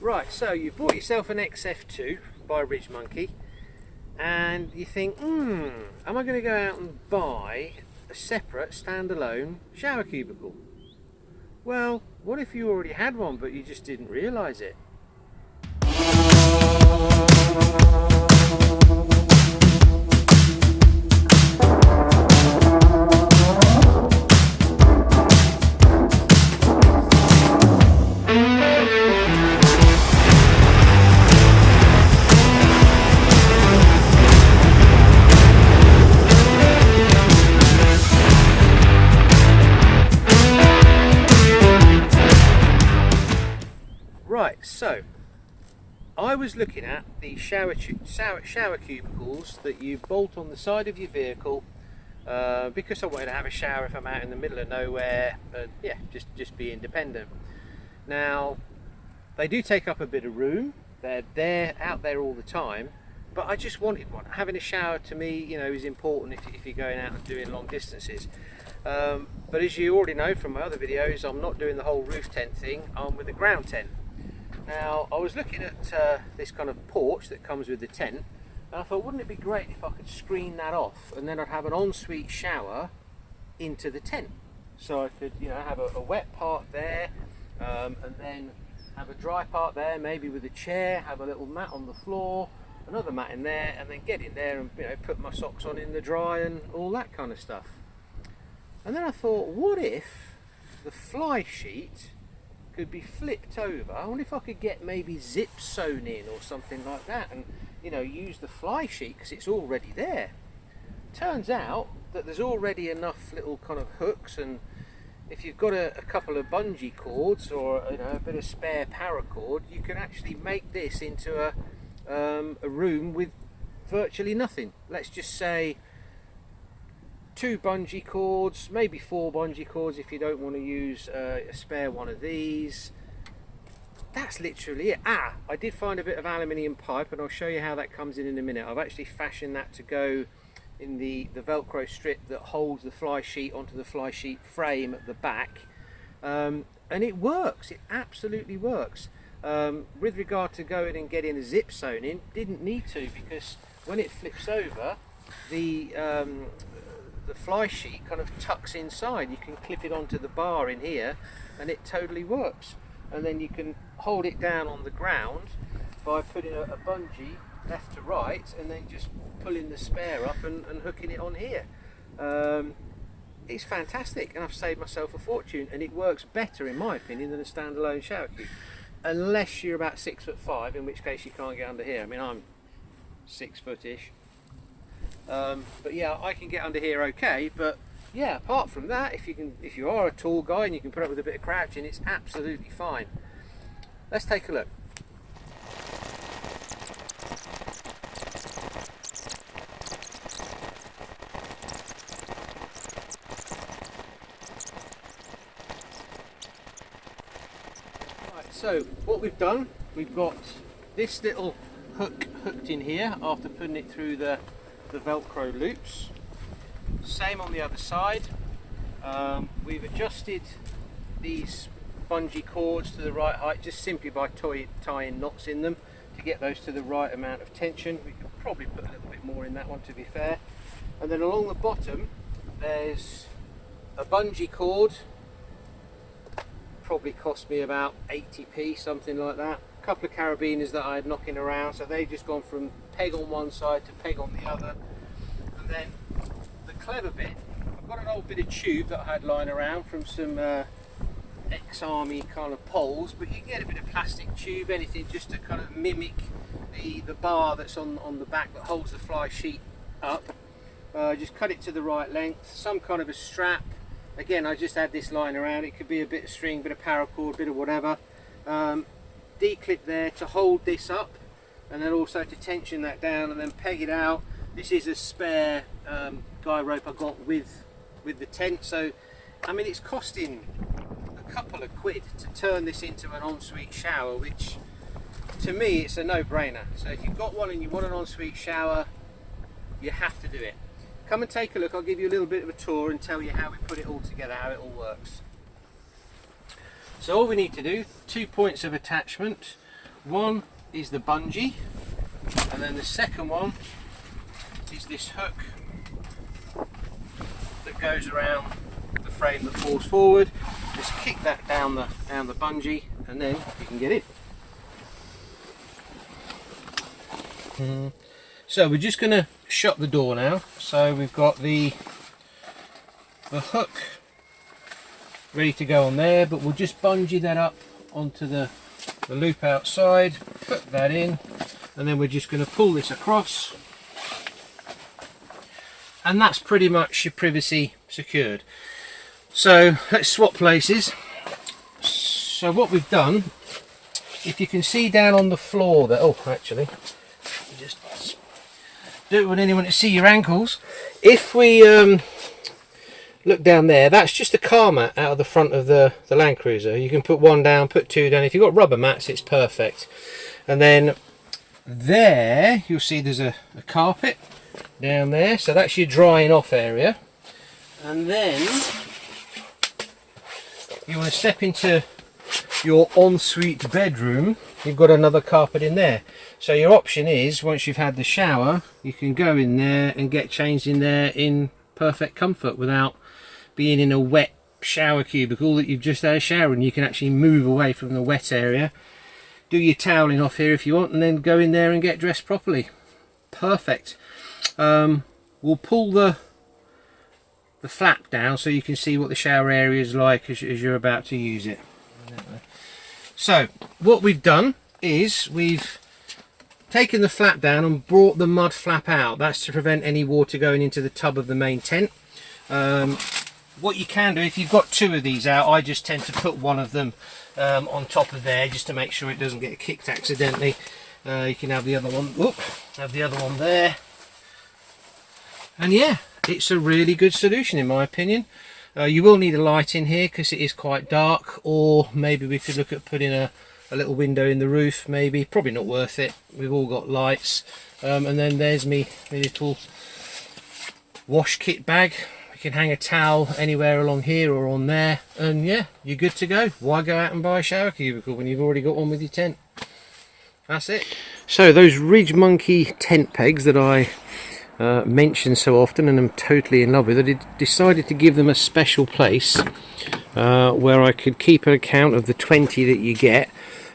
Right, so you bought yourself an XF2 by Ridgemonkey and you think, am I going to go out and buy a separate standalone shower cubicle? Well, what if you already had one but you just didn't realise it? Right, so I was looking at the shower cubicles that you bolt on the side of your vehicle because I wanted to have a shower if I'm out in the middle of nowhere and yeah, just be independent. Now, they do take up a bit of room, they're out there all the time, but I just wanted one. Having a shower to me, you know, is important if you're going out and doing long distances. But as you already know from my other videos, I'm not doing the whole roof tent thing, I'm with a ground tent. Now, I was looking at this kind of porch that comes with the tent, and I thought, wouldn't it be great if I could screen that off, and then I'd have an ensuite shower into the tent. So I could, you know, have a wet part there, and then have a dry part there, maybe with a chair, have a little mat on the floor, another mat in there, and then get in there and, you know, put my socks on in the dry and all that kind of stuff. And then I thought, what if the fly sheet could be flipped over? I wonder if I could get maybe zip sewn in or something like that, and you know, use the fly sheet because it's already there. Turns out that there's already enough little kind of hooks, and if you've got a couple of bungee cords or, you know, a bit of spare paracord, you can actually make this into a room with virtually nothing. Let's just say 2 bungee cords, maybe 4 bungee cords if you don't want to use a spare one of these. That's literally it. I did find a bit of aluminium pipe, and I'll show you how that comes in a minute. I've actually fashioned that to go in the Velcro strip that holds the fly sheet onto the fly sheet frame at the back, and it works. It absolutely works. With regard to going and getting a zip sewn in, didn't need to, because when it flips over, the fly sheet kind of tucks inside. You can clip it onto the bar in here and it totally works. And then you can hold it down on the ground by putting a bungee left to right and then just pulling the spare up and hooking it on here. It's fantastic, and I've saved myself a fortune, and it works better in my opinion than a standalone shower cube, unless you're about 6'5", in which case you can't get under here. I mean, I'm 6 foot-ish. But yeah, I can get under here okay, but yeah, apart from that, if you are a tall guy and you can put up with a bit of crouching, it's absolutely fine. Let's take a look. Right, so what we've done, we've got this little hook hooked in here after putting it through the Velcro loops. Same on the other side. We've adjusted these bungee cords to the right height just simply by tying knots in them to get those to the right amount of tension. We could probably put a little bit more in that one, to be fair. And then along the bottom there's a bungee cord, probably cost me about 80p, something like that. A couple of carabiners that I had knocking around, so they've just gone from peg on one side to peg on the other. And then the clever bit, I've got an old bit of tube that I had lying around from some ex-army kind of poles, but you can get a bit of plastic tube, anything, just to kind of mimic the bar that's on the back that holds the fly sheet up. Just cut it to the right length, some kind of a strap. Again, I just had this lying around. It could be a bit of string, bit of paracord, bit of whatever. D-clip there to hold this up, and then also to tension that down and then peg it out. This is a spare guy rope I got with the tent, so I mean it's costing a couple of quid to turn this into an ensuite shower, which to me it's a no-brainer. So if you've got one and you want an ensuite shower, you have to do it. Come and take a look. I'll give you a little bit of a tour and tell you how we put it all together, how it all works. So all we need to do, 2 points of attachment. one is the bungee, and then the second one is this hook that goes around the frame that falls forward. Just kick that down the bungee, and then you can get in. So we're just going to shut the door now. So we've got the hook ready to go on there, but we'll just bungee that up onto the loop outside, put that in, and then we're just going to pull this across, and that's pretty much your privacy secured. So let's swap places. So what we've done, if you can see down on the floor there, oh actually, just don't want anyone to see your ankles. If we look down there, that's just a car mat out of the front of the Land Cruiser. You can put one down, put two down. If you've got rubber mats, it's perfect. And then there you'll see there's a carpet down there, so that's your drying off area. And then you want to step into your ensuite bedroom, you've got another carpet in there. So your option is, once you've had the shower, you can go in there and get changed in there in perfect comfort without being in a wet shower cubicle that you've just had a shower in. You can actually move away from the wet area, do your toweling off here if you want, and then go in there and get dressed properly. Perfect. We'll pull the flap down so you can see what the shower area is like as you're about to use it. So what we've done is we've taken the flap down and brought the mud flap out. That's to prevent any water going into the tub of the main tent. What you can do, if you've got two of these out, I just tend to put one of them on top of there just to make sure it doesn't get kicked accidentally. You can have the other one, have the other one there, and yeah, it's a really good solution in my opinion. You will need a light in here because it is quite dark, or maybe we could look at putting a little window in the roof, maybe. Probably not worth it, we've all got lights. And then there's my little wash kit bag. You can hang a towel anywhere along here or on there, and yeah, you're good to go. Why go out and buy a shower cubicle when you've already got one with your tent? That's it. So those Ridgemonkey tent pegs that I mention so often and I'm totally in love with, I decided to give them a special place where I could keep an account of the 20 that you get,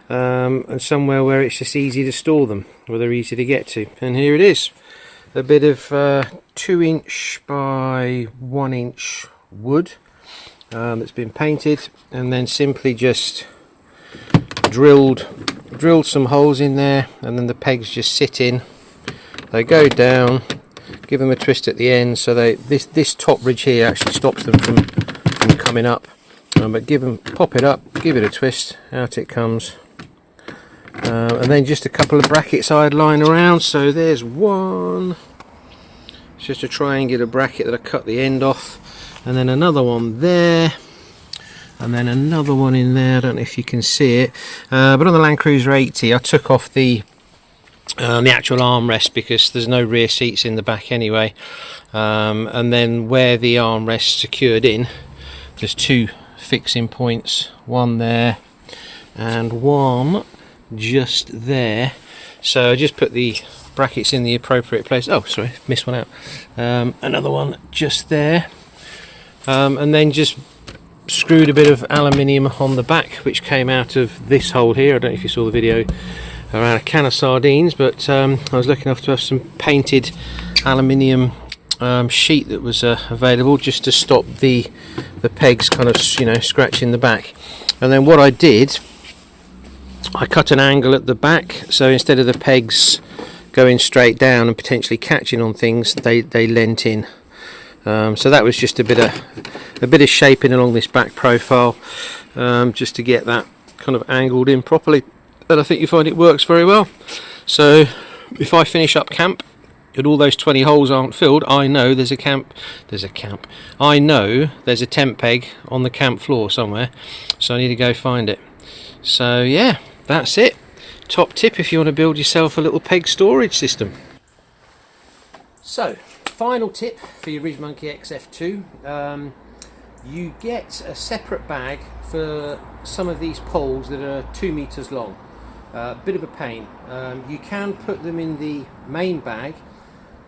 and somewhere where it's just easy to store them, where they're easy to get to. And here it is, a bit of 2" by 1" wood that's been painted, and then simply just drilled some holes in there, and then the pegs just sit in, they go down, give them a twist at the end, so this top ridge here actually stops them from coming up, but pop it up, give it a twist, out it comes, and then just a couple of brackets I'd line around. So there's one, it's just a triangular bracket that I cut the end off, and then another one there, and then another one in there. I don't know if you can see it, but on the Land Cruiser 80 I took off the actual armrest because there's no rear seats in the back anyway, and then where the armrest secured in, there's two fixing points, one there and one just there. So I just put the brackets in the appropriate place. Oh sorry, missed one out. Another one just there, and then just screwed a bit of aluminium on the back, which came out of this hole here. I don't know if you saw the video around a can of sardines, but I was lucky enough to have some painted aluminium sheet that was available, just to stop the pegs kind of scratching the back. And then what I did, I cut an angle at the back, so instead of the pegs going straight down and potentially catching on things, they leant in. So that was just a bit of shaping along this back profile, just to get that kind of angled in properly. And I think you find it works very well. So if I finish up camp and all those 20 holes aren't filled, I know there's a I know there's a tent peg on the camp floor somewhere, so I need to go find it. So yeah, that's it. Top tip if you want to build yourself a little peg storage system. So final tip for your Ridgemonkey XF2, you get a separate bag for some of these poles that are 2 meters long. Bit of a pain. You can put them in the main bag.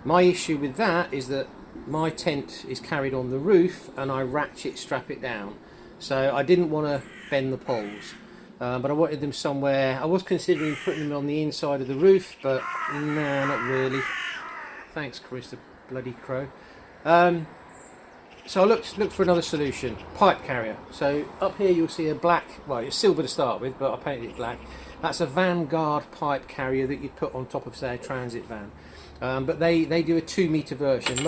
My issue with that is that my tent is carried on the roof and I ratchet strap it down, so I didn't want to bend the poles, but I wanted them somewhere. I was considering putting them on the inside of the roof, but no, not really. Thanks, Chris the bloody crow. So I looked for another solution. Pipe carrier. So up here you'll see a black, well, it's silver to start with, but I painted it black. That's a Vanguard pipe carrier that you'd put on top of, say, a transit van. But they do a 2 metre version.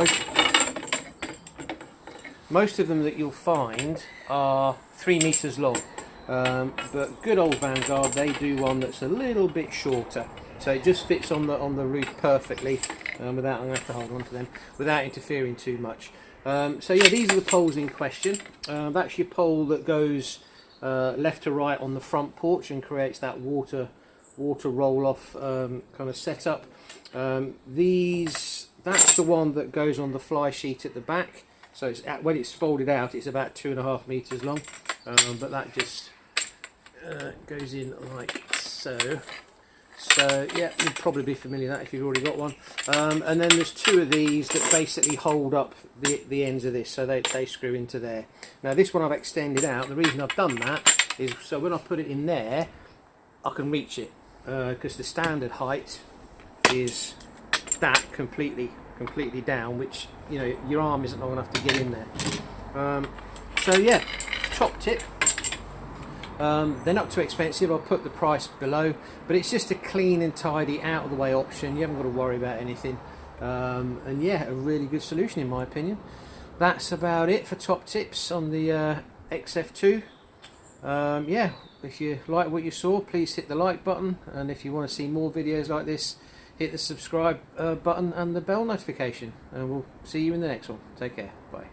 Most of them that you'll find are 3 metres long. But good old Vanguard, they do one that's a little bit shorter. So it just fits on the roof perfectly, without, I'm going to have to hold on to them, without interfering too much. So yeah, these are the poles in question. That's your pole that goes left to right on the front porch and creates that water roll-off kind of setup. That's the one that goes on the fly sheet at the back. So when it's folded out, it's about 2.5 meters long, but that just goes in like so. So yeah, you'd probably be familiar with that if you've already got one. And then there's 2 of these that basically hold up the ends of this, so they screw into there. Now this one I've extended out. The reason I've done that is so when I put it in there, I can reach it, because the standard height is that completely down, which, you know, your arm isn't long enough to get in there. So yeah, top tip. They're not too expensive. I'll put the price below, but it's just a clean and tidy, out of the way option. You haven't got to worry about anything, and yeah, a really good solution in my opinion. That's about it for top tips on the XF2. Yeah, if you like what you saw, please hit the like button, and if you want to see more videos like this, hit the subscribe button and the bell notification, and we'll see you in the next one. Take care. Bye.